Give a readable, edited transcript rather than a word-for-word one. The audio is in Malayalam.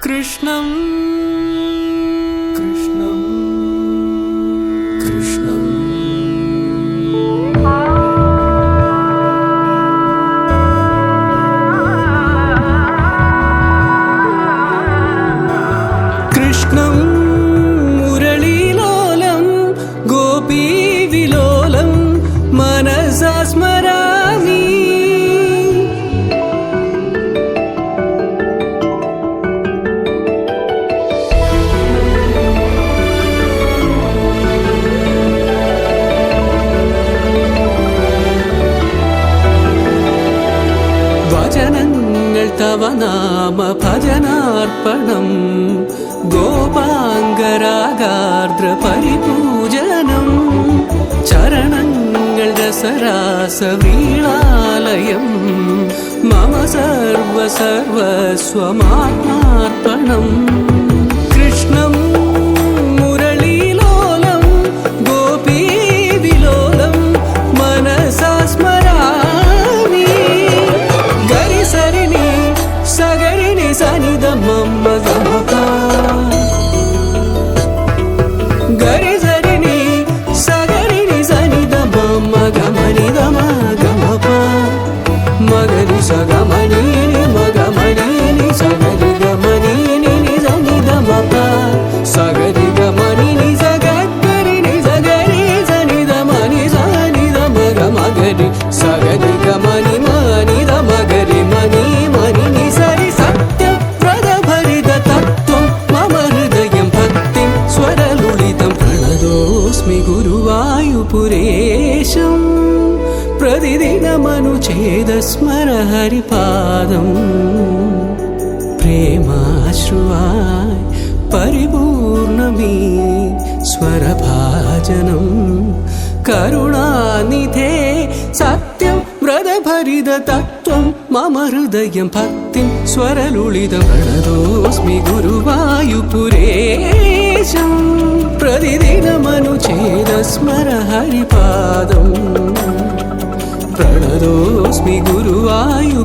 कृष्णं कृष्णं कृष्णं कृष्णं मुरलीलोलं गोपीविलोलं मनसा स्मरामि വചനങ്ങൾ തവ നാമ ഭജനാർപ്പണം ഗോപാംഗരാഗാർദ്ര പരിപൂജനം ചരണങ്ങൾ രസരാസവീളാലയം മമ സർവസർവസ്വമാത്മാർപ്പണം കൃഷ്ണം മുരളീലോലം ഗോപീവിലോലം മനസാ സ്മരാമി ഗരി സരിനി സഗരിനി സനിധ മമ്മ ഗമപ ഗരി സരിനി സഗരിനി സനിധ മമ്മ ഗമനി ഗമ ഗമപ മഗരി സഗമനി മഗമനി സഗരി ഗമനി നി സനിധ മപ സഗരി ഗമനി നി സഗരി നി സഗരി സനിധ മനി സനിധ മഗ മഗരി സഗരി ഗമനി മനി ധ മഗരി മനി മനി നി സരി സത്യം വ്രതഭരിത തത്വം മമ ഹൃദയം ഭക്തിം സ്വരലുളിതം പ്രണതോസ്മി ഗുരുവായൂപുരേശം പ്രതിദിനമനുഛേദസ്മര ഹരിപാദം പ്രേമാശ്രുവായി പരിപൂർണമീ സ്വരഭാജനം കരുണാനിധേ സത്യം വ്രതഭരിത തത്വം മമ ഹൃദയം ഭക്തിം സ്വരലുളിതം പ്രണതോസ്മി ഗുരുവായൂപുരേശം പ്രതിദിനമനുഛേദസ്മര ഹരിപാദം പ്രണതോസ്മി ഗുരുവായൂപുരേശം